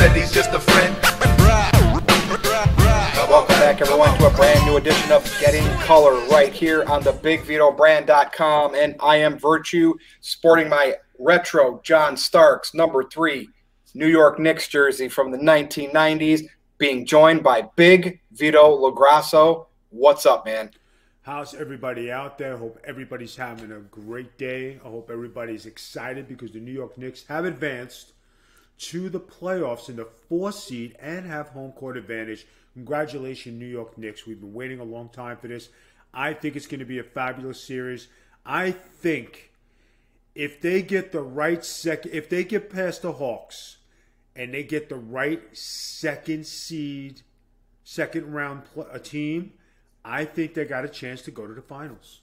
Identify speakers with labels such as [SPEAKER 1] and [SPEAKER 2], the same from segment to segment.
[SPEAKER 1] said he's just a friend.
[SPEAKER 2] Welcome back, everyone, to a brand new edition of Getting Color right here on the BigVitoBrand.com. And I am Virtue, sporting my retro John Starks #3 New York Knicks jersey from the 1990s, being joined by Big Vito LaGrasso. What's up, man?
[SPEAKER 3] How's everybody out there? Hope everybody's having a great day. I hope everybody's excited because the New York Knicks have advanced to the playoffs in the 4th seed and have home court advantage. Congratulations, New York Knicks. We've been waiting a long time for this. I think it's going to be a fabulous series. I think if they get the right if they get past the Hawks and they get the right second seed, second round team, I think they got a chance to go to the finals.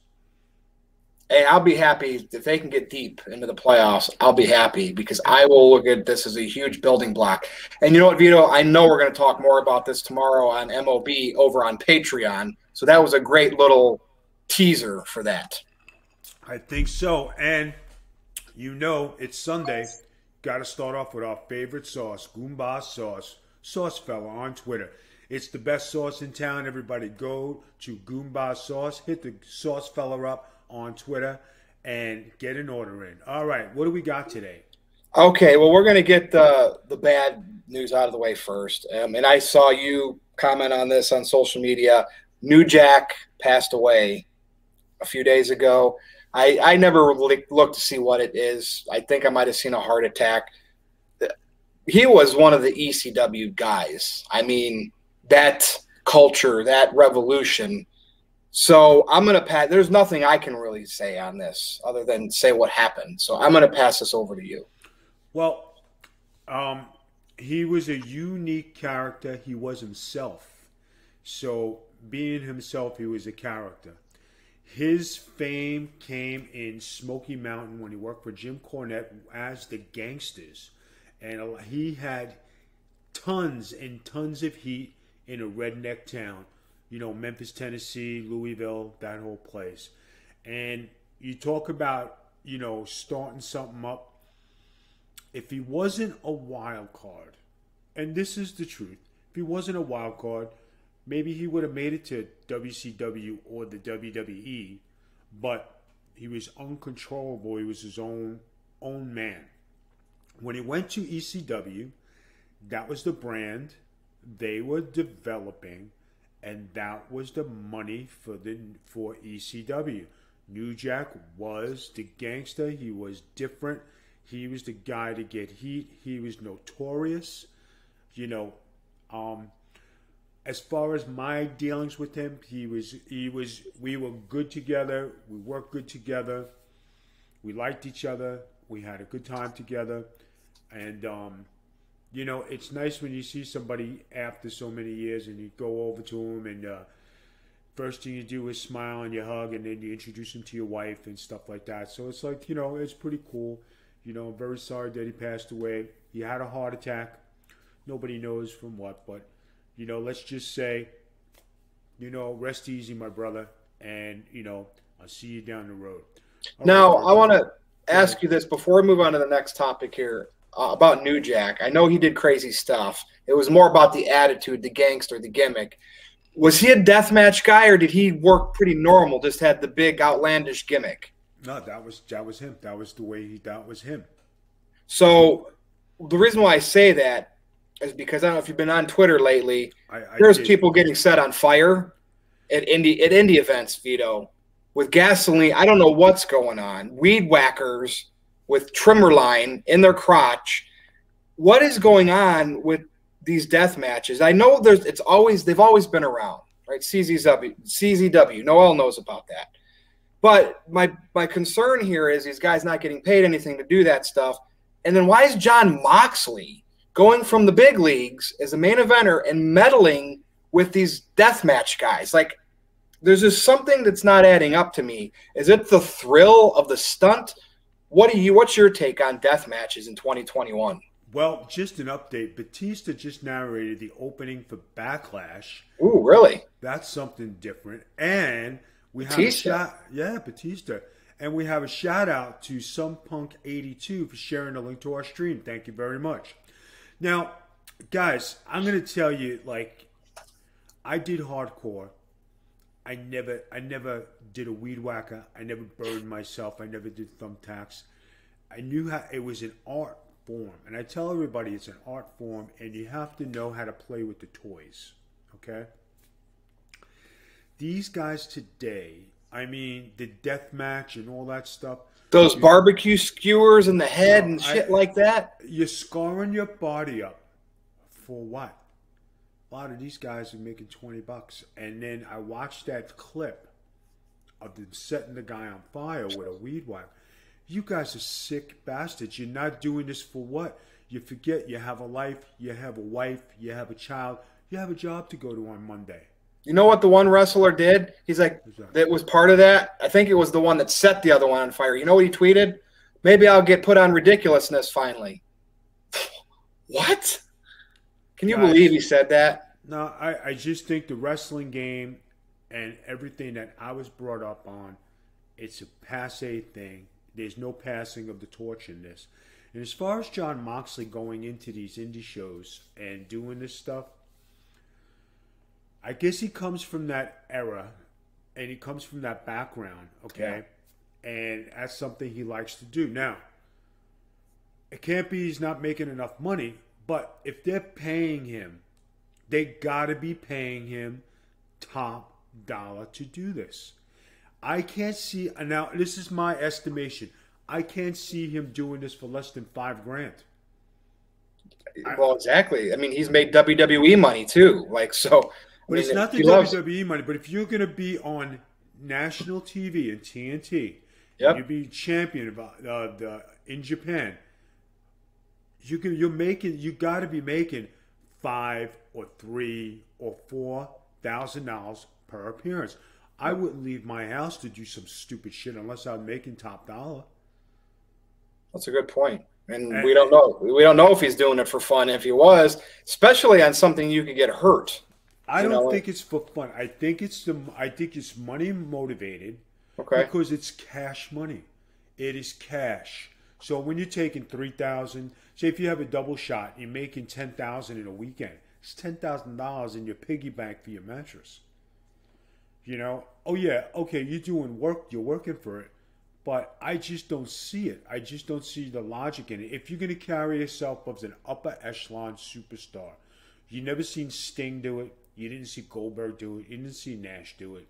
[SPEAKER 2] Hey, I'll be happy if they can get deep into the playoffs. I'll be happy because I will look at this as a huge building block. And you know what, Vito? I know we're going to talk more about this tomorrow on MOB over on Patreon. So that was a great little teaser for that.
[SPEAKER 3] I think so. And you know it's Sunday. Got to start off with our favorite sauce, Goomba Sauce, Sauce Fella on Twitter. It's the best sauce in town. Everybody go to Goomba Sauce. Hit the Sauce Fella up on Twitter and get an order in. All right, what do we got today?
[SPEAKER 2] Okay, well, we're going to get the bad news out of the way first. And I saw you comment on this on social media. New Jack passed away a few days ago. I never really looked to see what it is. I think I might have seen a heart attack. He was one of the ECW guys. I mean, that culture, that revolution. So I'm going to pass. There's nothing I can really say on this other than say what happened. So I'm going to pass this over to you.
[SPEAKER 3] Well, he was a unique character. He was himself. So being himself, he was a character. His fame came in Smoky Mountain when he worked for Jim Cornette as the Gangsters. And he had tons and tons of heat in a redneck town. You know, Memphis, Tennessee, Louisville, that whole place. And you talk about, you know, starting something up. If he wasn't a wild card, and this is the truth, if he wasn't a wild card, maybe he would have made it to WCW or the WWE, but he was uncontrollable. He was his own man. When he went to ECW, that was the brand they were developing. And that was the money for ECW. New Jack was the gangster. He was different. He was the guy to get heat. He was notorious. You know, as far as my dealings with him, we were good together. We worked good together. We liked each other. We had a good time together. And you know, it's nice when you see somebody after so many years and you go over to him and first thing you do is smile and you hug and then you introduce him to your wife and stuff like that. So it's like, you know, it's pretty cool. You know, I'm very sorry that he passed away. He had a heart attack. Nobody knows from what, but, you know, let's just say, you know, rest easy, my brother. And, you know, I'll see you down the road.
[SPEAKER 2] Now, I want to ask you this before we move on to the next topic here. About New Jack. I know he did crazy stuff. It was more about the attitude, the gangster, the gimmick. Was he a deathmatch guy, or did he work pretty normal, just had the big outlandish gimmick?
[SPEAKER 3] No, that was him. That was the way that was him.
[SPEAKER 2] So the reason why I say that is because I don't know if you've been on Twitter lately. There's people getting set on fire at indie events, Vito, with gasoline. I don't know what's going on. Weed whackers with trimmer line in their crotch. What is going on with these death matches? I know they've always been around, right? CZW, Noel knows about that. But my concern here is these guys not getting paid anything to do that stuff. And then why is Jon Moxley going from the big leagues as a main eventer and meddling with these death match guys? Like, there's just something that's not adding up to me. Is it the thrill of the stunt? What's your take on death matches in 2021?
[SPEAKER 3] Well, just an update. Batista just narrated the opening for Backlash.
[SPEAKER 2] Ooh, really?
[SPEAKER 3] That's something different. And we have
[SPEAKER 2] Batista.
[SPEAKER 3] Batista. And we have a shout out to SomePunk82 for sharing the link to our stream. Thank you very much. Now, Guys, I'm gonna tell you, like, I did hardcore. I never did a weed whacker. I never burned myself. I never did thumbtacks. I knew how it was an art form, and I tell everybody it's an art form, and you have to know how to play with the toys. Okay. These guys today, I mean, the death match and all that stuff.
[SPEAKER 2] Those barbecue skewers in the head and shit like that.
[SPEAKER 3] You're scarring your body up for what? A lot of these guys are making $20, and then I watched that clip of them setting the guy on fire with a weed whacker. You guys are sick bastards. You're not doing this for what? You forget you have a life, you have a wife, you have a child, you have a job to go to on Monday.
[SPEAKER 2] You know what the one wrestler did? He's like, that was part of that. I think it was the one that set the other one on fire. You know what he tweeted? Maybe I'll get put on ridiculousness finally. What? Can you believe he said that?
[SPEAKER 3] No, I just think the wrestling game and everything that I was brought up on, it's a passe thing. There's no passing of the torch in this. And as far as Jon Moxley going into these indie shows and doing this stuff, I guess he comes from that era and he comes from that background, okay? Yeah. And that's something he likes to do. Now, it can't be he's not making enough money, but if they're paying him, they got to be paying him top dollar to do this. I can't see, now this is my estimation, I can't see him doing this for less than $5,000.
[SPEAKER 2] Well, exactly. I mean, he's made WWE money too. Like, so.
[SPEAKER 3] But it's not the WWE money. But if you're going to be on national TV and TNT, and you be champion in Japan, you got to be making $5,000 or $3,000 or $4,000 per appearance. I wouldn't leave my house to do some stupid shit unless I'm making top dollar.
[SPEAKER 2] That's a good point. And we don't know. We don't know if he's doing it for fun. If he was, especially on something you could get hurt.
[SPEAKER 3] I don't think it's for fun. I think it's money motivated.
[SPEAKER 2] Okay.
[SPEAKER 3] Because it's cash money. It is cash. So when you're taking $3,000, say if you have a double shot, you're making $10,000 in a weekend. It's $10,000 in your piggy bank for your mattress. You know? Oh yeah, okay, you're doing work, you're working for it. But I just don't see it. I just don't see the logic in it. If you're gonna carry yourself as an upper echelon superstar, you never seen Sting do it. You didn't see Goldberg do it. You didn't see Nash do it.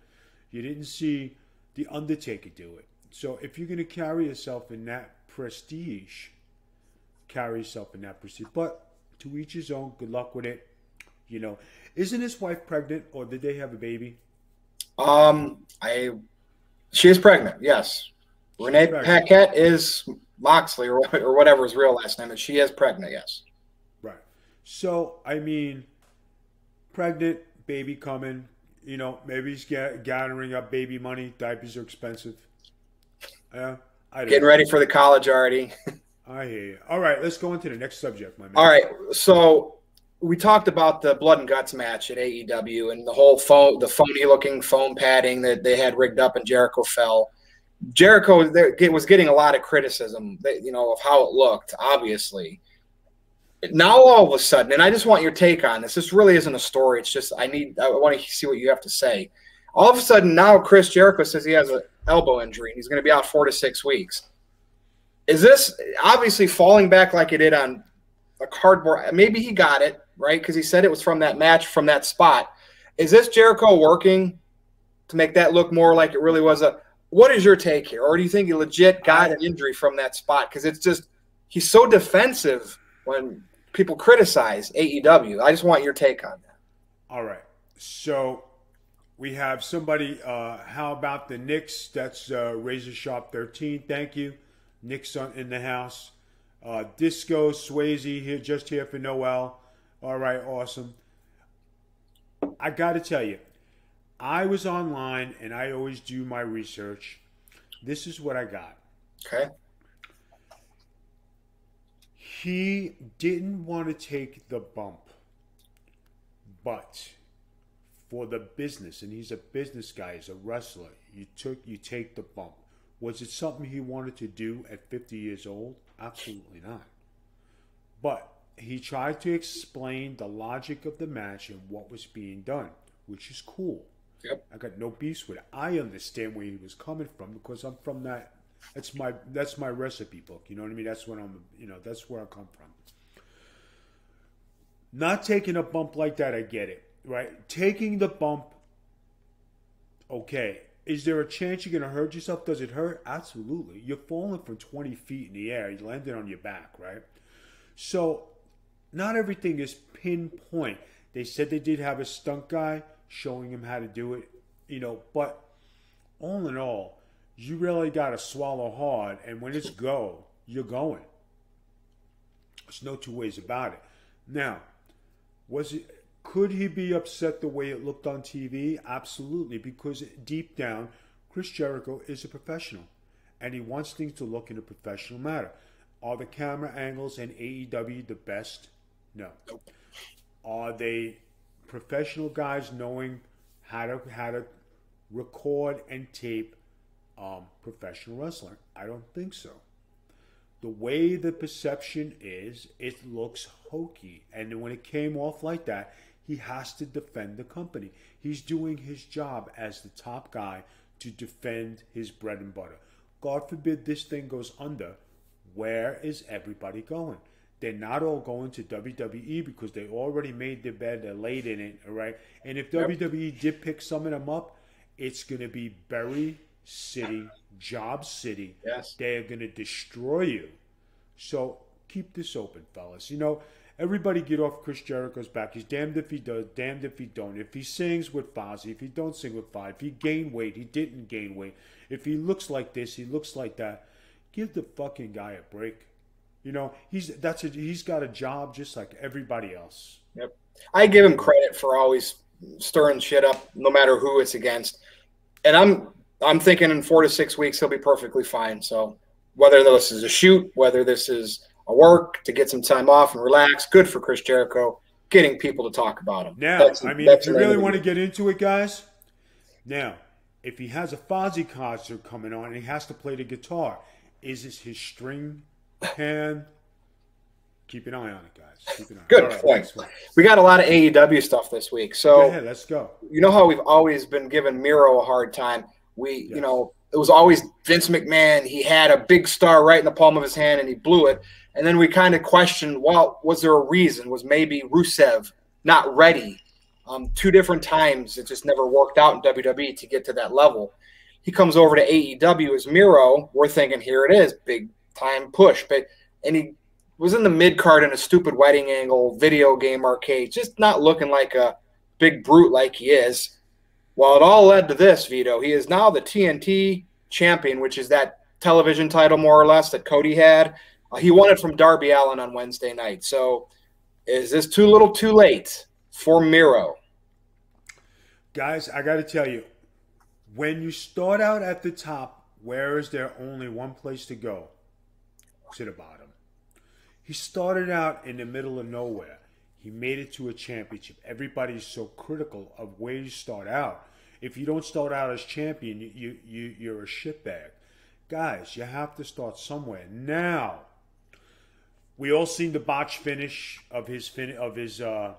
[SPEAKER 3] You didn't see The Undertaker do it. So if you're going to carry yourself in that prestige, carry yourself in that prestige. But to each his own. Good luck with it. You know, isn't his wife pregnant, or did they have a baby?
[SPEAKER 2] She is pregnant. Yes, Renee Paquette is Moxley or whatever his real last name is. She is pregnant. Yes.
[SPEAKER 3] Right. So I mean, pregnant, baby coming. You know, maybe he's gathering up baby money. Diapers are expensive.
[SPEAKER 2] Getting ready for the college already.
[SPEAKER 3] I hear you. All right, let's go into the next subject, my man.
[SPEAKER 2] All right, so we talked about the blood and guts match at AEW and the whole the phony-looking foam padding that they had rigged up and Jericho fell. Jericho was getting a lot of criticism, of how it looked, obviously. Now all of a sudden, and I just want your take on this. This really isn't a story. It's just I want to see what you have to say. All of a sudden now Chris Jericho says he has an elbow injury and he's going to be out 4 to 6 weeks. Is this obviously falling back like it did on a cardboard? Maybe he got it, right? Because he said it was from that match, from that spot. Is this Jericho working to make that look more like it really was what is your take here? Or do you think he legit got an injury from that spot? Because it's just he's so defensive when people criticize AEW. I just want your take on that.
[SPEAKER 3] All right. So we have somebody, how about the Knicks? That's Razor Sharp 13. Thank you. Knicks in the house. Disco Swayze here, just here for Noel. All right, awesome. I got to tell you, I was online and I always do my research. This is what I got.
[SPEAKER 2] Okay.
[SPEAKER 3] He didn't want to take the bump, but for the business, and he's a business guy, he's a wrestler, you take the bump. Was it something he wanted to do at 50 years old? Absolutely not. But he tried to explain the logic of the match and what was being done, which is cool.
[SPEAKER 2] Yep.
[SPEAKER 3] I got no beefs with it. I understand where he was coming from because I'm from that. That's my recipe book. You know what I mean? That's what that's where I come from. Not taking a bump like that, I get it, right? Taking the bump, okay. Is there a chance you're going to hurt yourself? Does it hurt? Absolutely. You're falling from 20 feet in the air. You landed on your back, right? So, not everything is pinpoint. They said they did have a stunt guy showing him how to do it, but all in all, you really got to swallow hard, and when it's go, you're going. There's no two ways about it. Now, could he be upset the way it looked on TV? Absolutely, because deep down, Chris Jericho is a professional, and he wants things to look in a professional manner. Are the camera angles in AEW the best? No. Are they professional guys knowing how to record and tape professional wrestling? I don't think so. The way the perception is, it looks hokey, and when it came off like that, he has to defend the company. He's doing his job as the top guy to defend his bread and butter. God forbid this thing goes under. Where is everybody going? They're not all going to WWE because they already made their bed. They're laid in it, all right? And if WWE did pick some of them up, it's going to be Bury City, Job City.
[SPEAKER 2] Yes.
[SPEAKER 3] They're going to destroy you. So keep this open, fellas. Everybody get off Chris Jericho's back. He's damned if he does, damned if he don't. If he sings with Fozzy, if he don't sing with Fozzy, if he gained weight, he didn't gain weight. If he looks like this, he looks like that. Give the fucking guy a break. He's got a job just like everybody else.
[SPEAKER 2] Yep. I give him credit for always stirring shit up, no matter who it's against. And I'm thinking in 4 to 6 weeks he'll be perfectly fine. So whether this is a shoot, whether this is a work to get some time off and relax, good for Chris Jericho getting people to talk about him.
[SPEAKER 3] Now, if you really want to get into it, guys, if he has a Fozzy concert coming on and he has to play the guitar, is this his string hand? Keep an eye on it, guys. Keep an eye.
[SPEAKER 2] Good point. We got a lot of AEW stuff this week. So
[SPEAKER 3] go ahead, let's go.
[SPEAKER 2] You know how we've always been giving Miro a hard time? It was always Vince McMahon. He had a big star right in the palm of his hand and he blew it. And then we kind of questioned, well, was there a reason? Was maybe Rusev not ready? 2 different times, it just never worked out in WWE to get to that level. He comes over to AEW as Miro. We're thinking, here it is, big time push. And he was in the mid card in a stupid wedding angle, video game arcade, just not looking like a big brute like he is. Well, it all led to this, Vito. He is now the TNT champion, which is that television title more or less that Cody had. He won it from Darby Allin on Wednesday night. So is this too little too late for Miro?
[SPEAKER 3] Guys, I got to tell you, when you start out at the top, where is there only one place to go? To the bottom. He started out in the middle of nowhere. He made it to a championship. Everybody's so critical of where you start out. If you don't start out as champion, you're a shitbag. Guys, you have to start somewhere. Now, we all seen the botch finish of his finisher.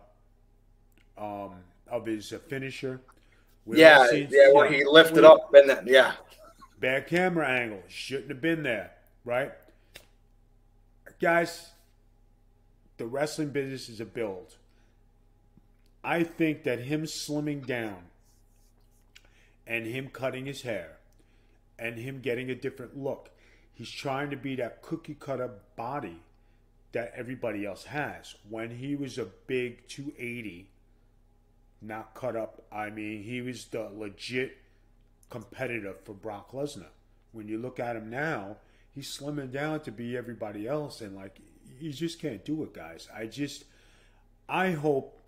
[SPEAKER 2] Where he lifted up and then,
[SPEAKER 3] bad camera angle. Shouldn't have been there, right? Guys, the wrestling business is a build. I think that him slimming down and him cutting his hair and him getting a different look, he's trying to be that cookie cutter body that everybody else has. When he was a big 280, not cut up, he was the legit competitor for Brock Lesnar. When you look at him now, he's slimming down to be everybody else, and you just can't do it, guys. I hope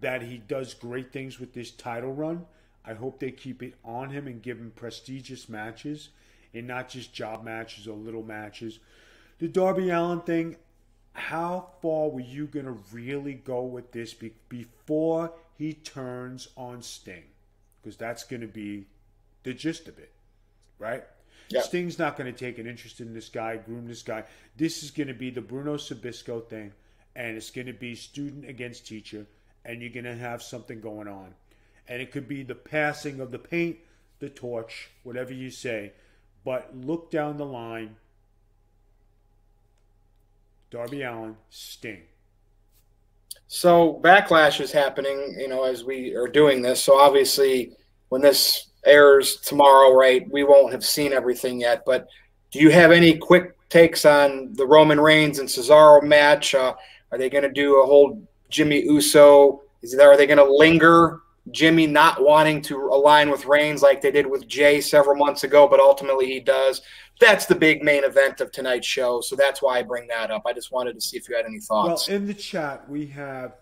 [SPEAKER 3] that he does great things with this title run. I hope they keep it on him and give him prestigious matches and not just job matches or little matches. The Darby Allin thing, how far were you going to really go with this before he turns on Sting? Because that's going to be the gist of it, right? Yep. Sting's not going to take an interest in this guy, groom this guy. This is going to be the Bruno Sabisco thing, and it's going to be student against teacher, and you're going to have something going on. And it could be the passing of the paint, the torch, whatever you say. But look down the line. Darby Allin, Sting.
[SPEAKER 2] So Backlash is happening, as we are doing this. So obviously when this airs tomorrow, right, we won't have seen everything yet. But do you have any quick takes on the Roman Reigns and Cesaro match? Are they going to do a whole Jimmy Uso? Are they going to linger Jimmy not wanting to align with Reigns like they did with Jay several months ago, but ultimately he does? That's the big main event of tonight's show, so that's why I bring that up. I just wanted to see if you had any thoughts.
[SPEAKER 3] Well, in the chat, we have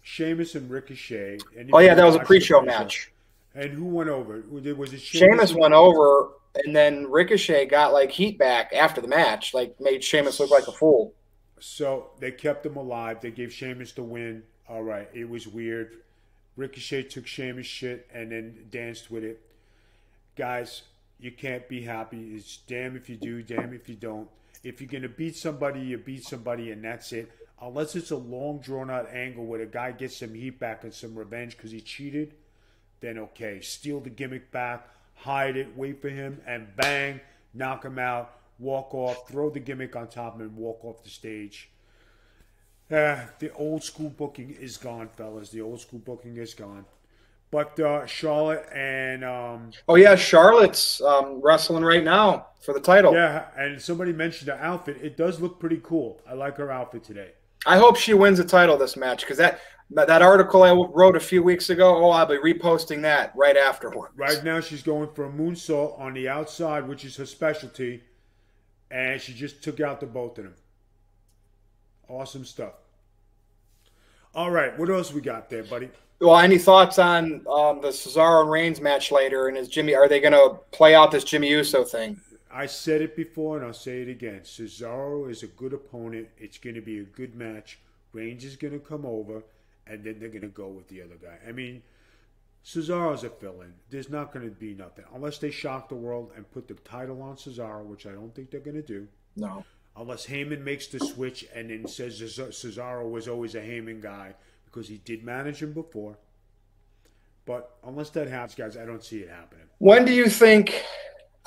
[SPEAKER 3] Sheamus and Ricochet.
[SPEAKER 2] Oh, yeah, that was a pre-show match.
[SPEAKER 3] And who went over? Was it
[SPEAKER 2] Sheamus went over, and then Ricochet got, heat back after the match, made Sheamus look like a fool.
[SPEAKER 3] So they kept him alive. They gave Sheamus the win. All right, it was weird. Ricochet took Sheamus' shit and then danced with it. Guys, you can't be happy. It's damn if you do, damn if you don't. If you're going to beat somebody, you beat somebody, and that's it. Unless it's a long, drawn-out angle where the guy gets some heat back and some revenge because he cheated, then okay. Steal the gimmick back, hide it, wait for him, and bang, knock him out, walk off, throw the gimmick on top of him, and walk off the stage. The old school booking is gone, fellas. The old school booking is gone. But Charlotte and
[SPEAKER 2] Charlotte's wrestling right now for the title.
[SPEAKER 3] Yeah, and somebody mentioned the outfit. It does look pretty cool. I like her outfit today.
[SPEAKER 2] I hope she wins the title this match, because that article I wrote a few weeks ago, I'll be reposting that right afterwards.
[SPEAKER 3] Right now she's going for a moonsault on the outside, which is her specialty, and she just took out the both of them. Awesome stuff. All right, what else we got there, buddy?
[SPEAKER 2] Well, any thoughts on the Cesaro and Reigns match later? And are they going to play out this Jimmy Uso thing?
[SPEAKER 3] I said it before, and I'll say it again. Cesaro is a good opponent. It's going to be a good match. Reigns is going to come over, and then they're going to go with the other guy. I mean, Cesaro's a fill-in. There's not going to be nothing. Unless they shock the world and put the title on Cesaro, which I don't think they're going to do.
[SPEAKER 2] No.
[SPEAKER 3] Unless Heyman makes the switch and then says Cesaro was always a Heyman guy, because he did manage him before. But unless that happens, guys, I don't see it happening.
[SPEAKER 2] When do you think,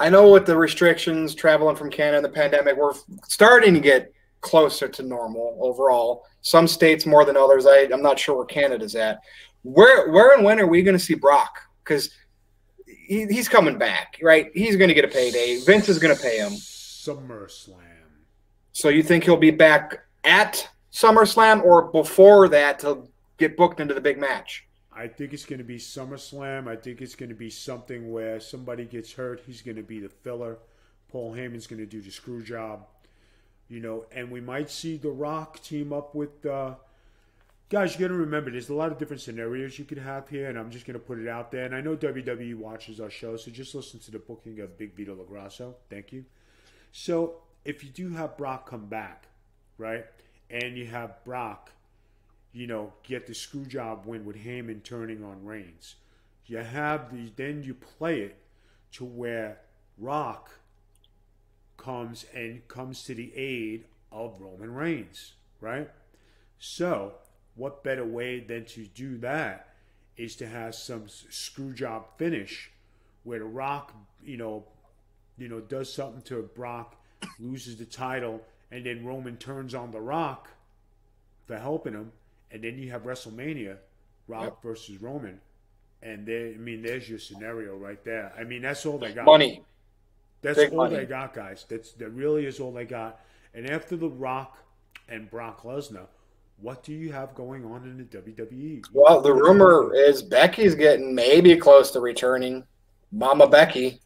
[SPEAKER 2] I know with the restrictions, traveling from Canada and the pandemic, we're starting to get closer to normal overall. Some states more than others. I'm not sure where Canada's at. Where and when are we going to see Brock? Because he's coming back, right? He's going to get a payday. Vince is going to pay him.
[SPEAKER 3] SummerSlam.
[SPEAKER 2] So you think he'll be back at SummerSlam or before that to get booked into the big match?
[SPEAKER 3] I think it's going to be SummerSlam. I think it's going to be something where somebody gets hurt. He's going to be the filler. Paul Heyman's going to do the screw job. And we might see The Rock team up with... guys, you got to remember, there's a lot of different scenarios you could have here, and I'm just going to put it out there. And I know WWE watches our show, so just listen to the booking of Big Vito LaGrasso. Thank you. So if you do have Brock come back, right, and you have Brock, get the screw job win with Heyman turning on Reigns, then you play it to where Rock comes to the aid of Roman Reigns, right? So what better way than to do that is to have some screw job finish where the Rock, does something to Brock, loses the title, and then Roman turns on The Rock for helping him, and then you have WrestleMania, Rock versus Roman, and there's your scenario right there. I mean, that's all they got.
[SPEAKER 2] Money.
[SPEAKER 3] That's
[SPEAKER 2] big
[SPEAKER 3] all
[SPEAKER 2] money.
[SPEAKER 3] They got, guys. That really is all they got. And after The Rock and Brock Lesnar, what do you have going on in the WWE?
[SPEAKER 2] Well, the rumor is Becky's getting maybe close to returning. Mama Becky.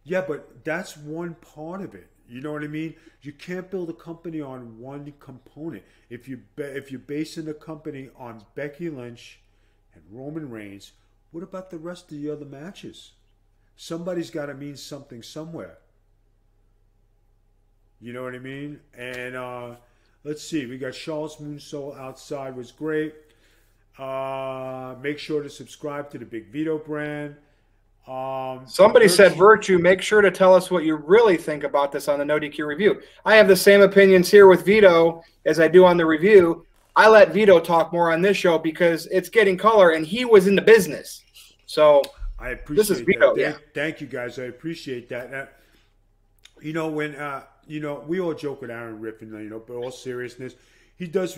[SPEAKER 3] Yeah, but that's one part of it. You know what I mean? You can't build a company on one component. If you're basing the company on Becky Lynch and Roman Reigns, what about the rest of the other matches? Somebody's got to mean something somewhere. You know what I mean? And let's see. We got Charles Moonsault outside, was great. Make sure to subscribe to the Big Vito brand.
[SPEAKER 2] Somebody said, Virtue, make sure to tell us what you really think about this on the No DQ review. I have the same opinions here with Vito as I do on the review. I let Vito talk more on this show because it's getting color, and he was in the business. So
[SPEAKER 3] I appreciate
[SPEAKER 2] this is Vito.
[SPEAKER 3] Thank you, guys. I appreciate that. You know, when we all joke with Aaron Riffin, but all seriousness, he does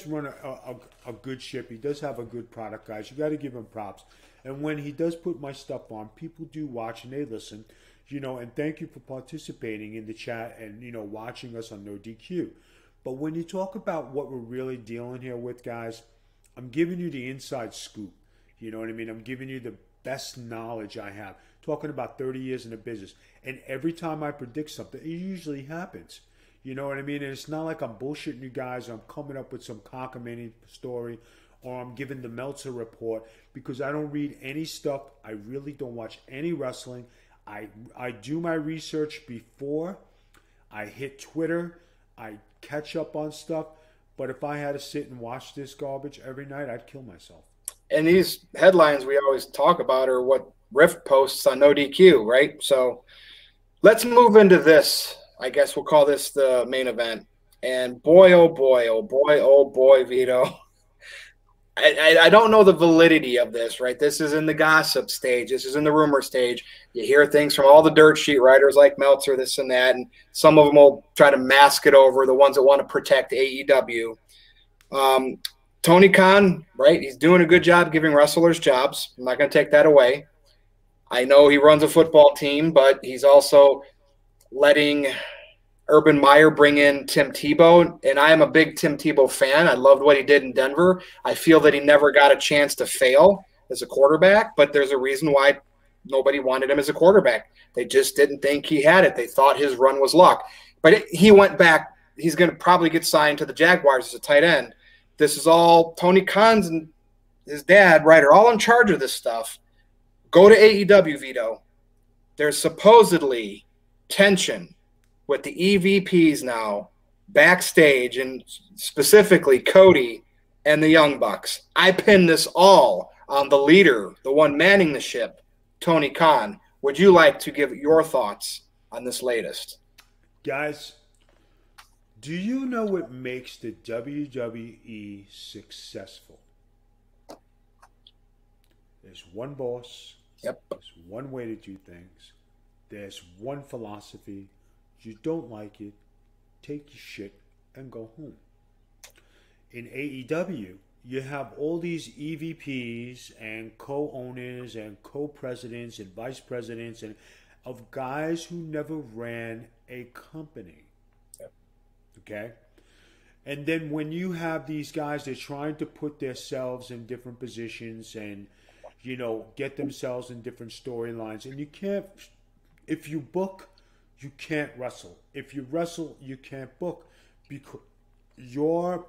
[SPEAKER 3] run a good ship. He does have a good product, guys. You got to give him props. And when he does put my stuff on, people do watch and they listen. And thank you for participating in the chat and watching us on No DQ. But when you talk about what we're really dealing here with, guys, I'm giving you the inside scoop. You know what I mean? I'm giving you the best knowledge I have. Talking about 30 years in the business. And every time I predict something, it usually happens. You know what I mean? And it's not like I'm bullshitting you guys. Or I'm coming up with some cockamamie story. Or I'm giving the Meltzer report. Because I don't read any stuff. I really don't watch any wrestling. I do my research before. I hit Twitter. I catch up on stuff. But if I had to sit and watch this garbage every night, I'd kill myself.
[SPEAKER 2] And these headlines we always talk about are what Riff posts on No DQ, right? So let's move into this. I guess we'll call this the main event. And boy, oh boy, oh boy, oh boy, Vito. I don't know the validity of this, right? This is in the gossip stage. This is in the rumor stage. You hear things from all the dirt sheet writers like Meltzer, this and that, and some of them will try to mask it over, the ones that want to protect AEW. Tony Khan, right, he's doing a good job giving wrestlers jobs. I'm not going to take that away. I know he runs a football team, but he's also letting Urban Meyer bring in Tim Tebow, and I am a big Tim Tebow fan. I loved what he did in Denver. I feel that he never got a chance to fail as a quarterback, but there's a reason why nobody wanted him as a quarterback. They just didn't think he had it. They thought his run was luck. But he went back. He's going to probably get signed to the Jaguars as a tight end. This is all Tony Khan's and his dad, right, are all in charge of this stuff. Go to AEW, Vito. There's supposedly tension with the EVPs now backstage, and specifically Cody and the Young Bucks. I pin this all on the leader, the one manning the ship, Tony Khan. Would you like to give your thoughts on this latest?
[SPEAKER 3] Guys, do you know what makes the WWE successful? There's one boss.
[SPEAKER 2] Yep.
[SPEAKER 3] There's one way to do things. There's one philosophy. You don't like it, take your shit and go home. In AEW, you have all these EVPs and co-owners and co-presidents and vice presidents and of guys who never ran a company. Okay? And then when you have these guys, they're trying to put themselves in different positions and, get themselves in different storylines. And you can't, if you book, you can't wrestle. If you wrestle, you can't book because you're,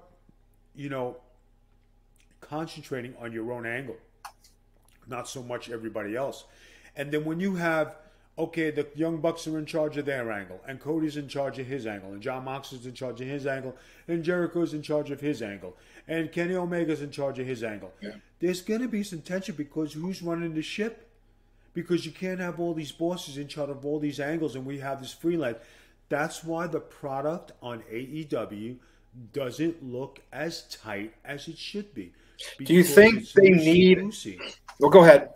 [SPEAKER 3] concentrating on your own angle, not so much everybody else. And then when you have, okay, the Young Bucks are in charge of their angle, and Cody's in charge of his angle, and John Moxley's in charge of his angle, and Jericho's in charge of his angle, and Kenny Omega's in charge of his angle. Yeah. There's going to be some tension because who's running the ship? Because you can't have all these bosses in charge of all these angles and we have this freelance. That's why the product on AEW doesn't look as tight as it should be.
[SPEAKER 2] Do you think they need... Well, go ahead.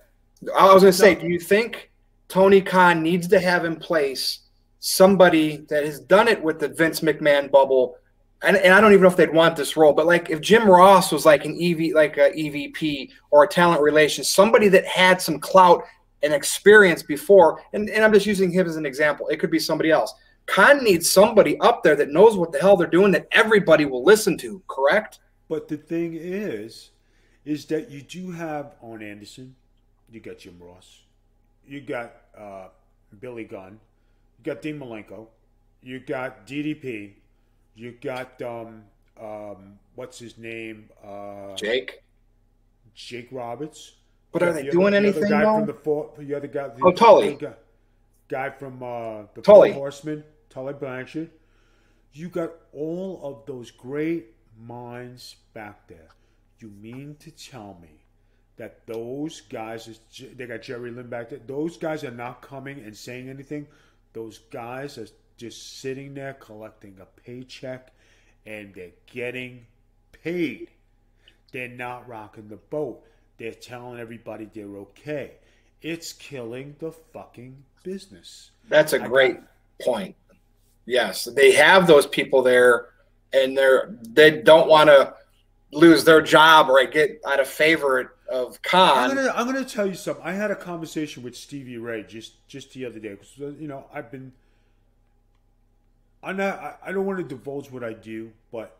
[SPEAKER 2] I was going to say, do you think Tony Khan needs to have in place somebody that has done it with the Vince McMahon bubble? And I don't even know if they'd want this role, but like if Jim Ross was like an EVP or a talent relations, somebody that had some clout and experience before, and I'm just using him as an example. It could be somebody else. Khan needs somebody up there that knows what the hell they're doing that everybody will listen to, correct?
[SPEAKER 3] But the thing is that you do have Arn Anderson, you got Jim Ross, you got Billy Gunn, you got Dean Malenko, you got DDP, you got what's his name?
[SPEAKER 2] Jake
[SPEAKER 3] Roberts.
[SPEAKER 2] But are they doing anything?
[SPEAKER 3] The guy from the other guy.
[SPEAKER 2] Tully.
[SPEAKER 3] Guy from the
[SPEAKER 2] Tully.
[SPEAKER 3] Four Horsemen, Tully Blanchard. You got all of those great minds back there. You mean to tell me that those guys, they got Jerry Lynn back there, those guys are not coming and saying anything? Those guys are just sitting there collecting a paycheck and they're getting paid. They're not rocking the boat. They're telling everybody they're okay. It's killing the fucking business.
[SPEAKER 2] That's a great point. Yes, they have those people there, and they don't want to lose their job or get out of favor of Khan.
[SPEAKER 3] I'm gonna tell you something. I had a conversation with Stevie Ray just the other day because I don't want to divulge what I do, but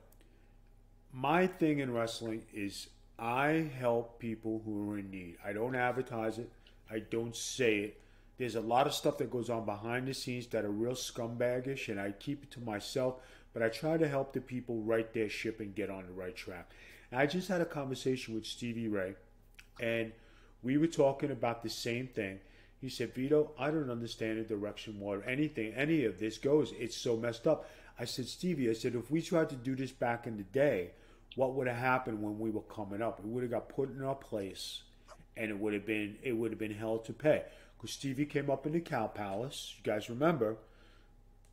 [SPEAKER 3] my thing in wrestling is I help people who are in need. I don't advertise it. I don't say it. There's a lot of stuff that goes on behind the scenes that are real scumbaggish, and I keep it to myself. But I try to help the people right their ship and get on the right track. And I just had a conversation with Stevie Ray, and we were talking about the same thing. He said, Vito, I don't understand the direction where any of this goes. It's so messed up. I said, Stevie, if we tried to do this back in the day, what would have happened when we were coming up? We would have got put in our place, and it would have been hell to pay. Because Stevie came up in the Cow Palace. You guys remember,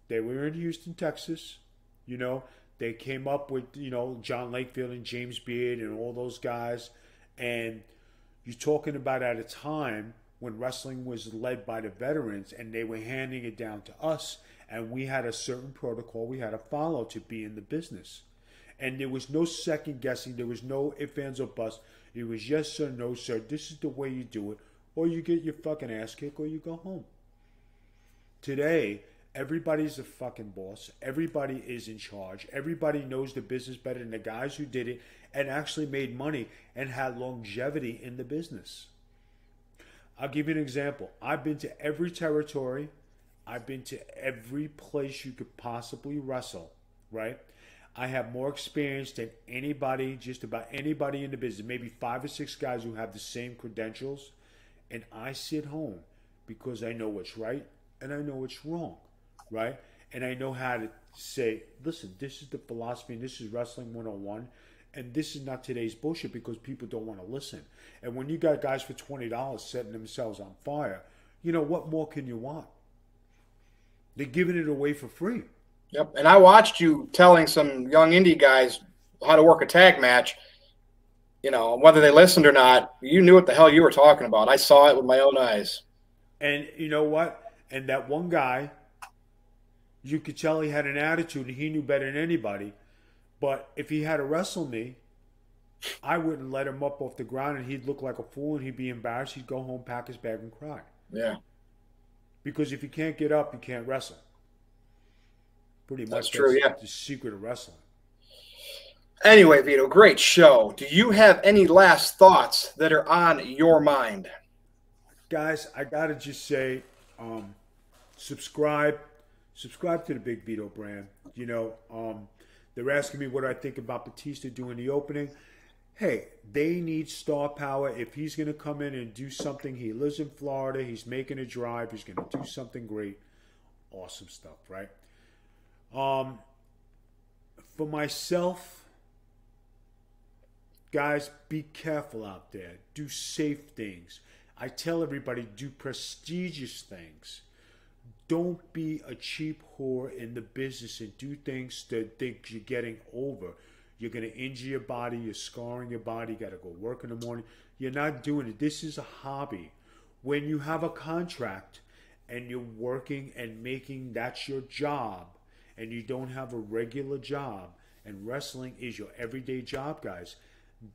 [SPEAKER 3] they were in Houston, Texas. They came up with, John Lakefield and James Beard and all those guys. And you're talking about at a time when wrestling was led by the veterans and they were handing it down to us. And we had a certain protocol we had to follow to be in the business. And there was no second guessing. There was no ifs, ands, or buts. It was yes, sir, no, sir. This is the way you do it. Or you get your fucking ass kicked or you go home. Today, everybody's a fucking boss. Everybody is in charge. Everybody knows the business better than the guys who did it and actually made money and had longevity in the business. I'll give you an example. I've been to every territory. I've been to every place you could possibly wrestle, right? I have more experience than anybody, just about anybody in the business. Maybe 5 or 6 guys who have the same credentials. And I sit home because I know what's right and I know what's wrong, right? And I know how to say, listen, this is the philosophy and this is Wrestling 101. And this is not today's bullshit because people don't want to listen. And when you got guys for $20 setting themselves on fire, what more can you want? They're giving it away for free.
[SPEAKER 2] Yep. And I watched you telling some young indie guys how to work a tag match. Whether they listened or not, you knew what the hell you were talking about. I saw it with my own eyes.
[SPEAKER 3] And you know what? And that one guy, you could tell he had an attitude and he knew better than anybody. But if he had to wrestle me, I wouldn't let him up off the ground and he'd look like a fool and he'd be embarrassed. He'd go home, pack his bag, and cry.
[SPEAKER 2] Yeah.
[SPEAKER 3] Because if you can't get up, you can't wrestle. Pretty much
[SPEAKER 2] that's true, yeah.
[SPEAKER 3] The secret of wrestling.
[SPEAKER 2] Anyway, Vito, great show. Do you have any last thoughts that are on your mind?
[SPEAKER 3] Guys, I got to just say, subscribe to the Big Vito brand. They're asking me what I think about Batista doing the opening. Hey, they need star power. If he's going to come in and do something, he lives in Florida, he's making a drive, he's going to do something great. Awesome stuff, right? For myself, guys, be careful out there. Do safe things. I tell everybody, do prestigious things. Don't be a cheap whore in the business and do things that think you're getting over. You're going to injure your body. You're scarring your body. You got to go work in the morning. You're not doing it. This is a hobby. When you have a contract and you're working and making that's your job and you don't have a regular job and wrestling is your everyday job, guys,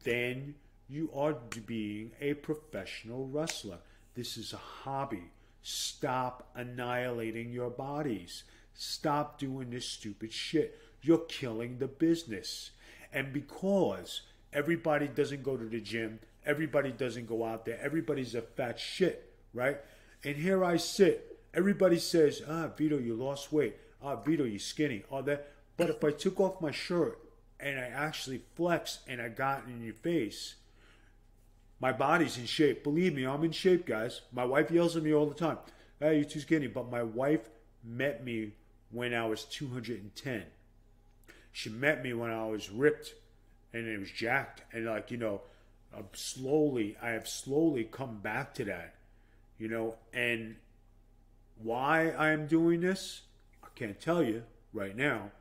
[SPEAKER 3] then you are being a professional wrestler. This is a hobby. Stop annihilating your bodies. Stop doing this stupid shit. You're killing the business. And because everybody doesn't go to the gym, everybody doesn't go out there, everybody's a fat shit, right? And here I sit. Everybody says, Vito, you lost weight. Vito, you skinny. All that. But if I took off my shirt and I actually flexed and I got in your face, my body's in shape. Believe me, I'm in shape, guys. My wife yells at me all the time. Hey, you're too skinny. But my wife met me when I was 210. She met me when I was ripped and it was jacked. And I have slowly come back to that. And why I am doing this, I can't tell you right now,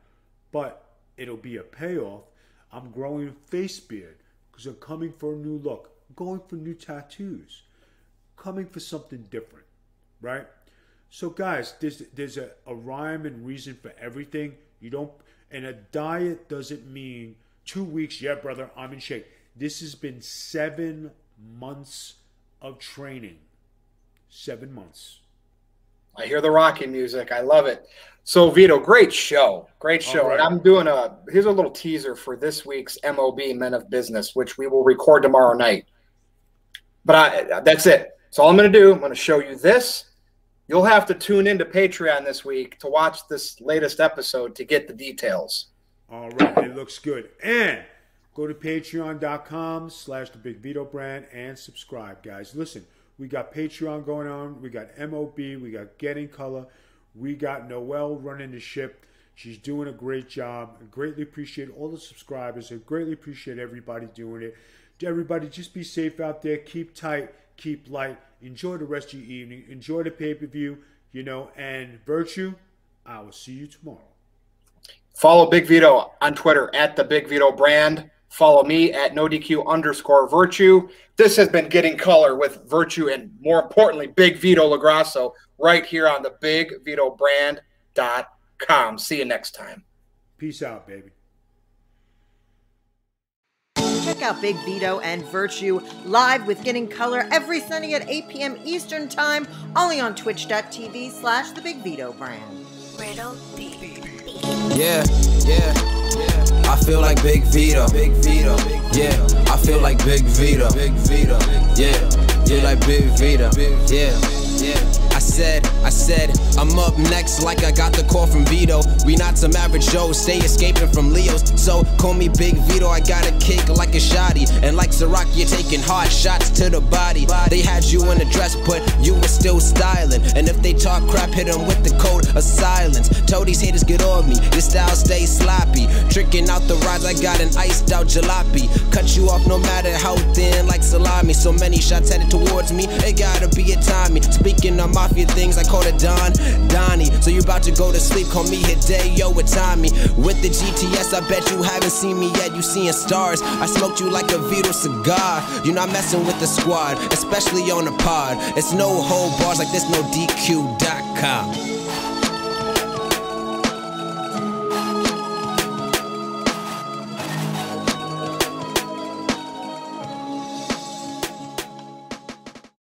[SPEAKER 3] but it'll be a payoff. I'm growing a face beard because I'm coming for a new look. I'm going for new tattoos. Coming for something different, right? So guys, there's a rhyme and reason for everything. And a diet doesn't mean 2 weeks, yeah, brother, I'm in shape. This has been 7 months of training. 7 months.
[SPEAKER 2] I hear the rocking music. I love it. So, Vito, great show. Great show. Right. And I'm doing here's a little teaser for this week's MOB, Men of Business, which we will record tomorrow night. But that's it. That's all I'm going to do. I'm going to show you this. You'll have to tune into Patreon this week to watch this latest episode to get the details.
[SPEAKER 3] All right. It looks good. And go to patreon.com/thebigvitobrand and subscribe, guys. Listen, we got Patreon going on. We got MOB. We got Getting Color. We got Noelle running the ship. She's doing a great job. I greatly appreciate all the subscribers. I greatly appreciate everybody doing it. To everybody, just be safe out there. Keep tight. Keep light. Enjoy the rest of your evening. Enjoy the pay-per-view. And Virtue, I will see you tomorrow.
[SPEAKER 2] Follow Big Vito on Twitter at the Big Vito Brand. Follow me at NoDQ_Virtue. This has been Getting Color with Virtue and, more importantly, Big Vito LaGrasso right here on the BigVitoBrand.com. See you next time.
[SPEAKER 3] Peace out, baby.
[SPEAKER 1] Check out Big Vito and Virtue live with Getting Color every Sunday at 8 p.m. Eastern Time, only on twitch.tv/thebigvitobrand.
[SPEAKER 4] Riddle B.
[SPEAKER 5] Yeah. I feel like Big Vito. Yeah, I feel like Big Vito. Yeah, feel like Big Vito. Yeah. I said, I'm up next like I got the call from Vito. We not some average Joes, stay escaping from Leos. So call me Big Vito, I got a kick like a shotty. And like Ciroc, you're taking hard shots to the body. They had you in a dress, but you were still styling. And if they talk crap, hit them with the code of silence. Told these haters get off me, your style stay sloppy. Tricking out the rides, I got an iced out jalopy. Cut you off no matter how thin, like salami. So many shots headed towards me, it gotta be a Tommy. Speaking of mafia things, I call it Donnie. So you about to go to sleep, call me Hideo with Tommy. With the GTS, I bet you haven't seen me yet, you seeing stars. I smoked you like a Vito cigar. You're not messing with the squad, especially on the pod. It's no hold bars like this, no DQ.com.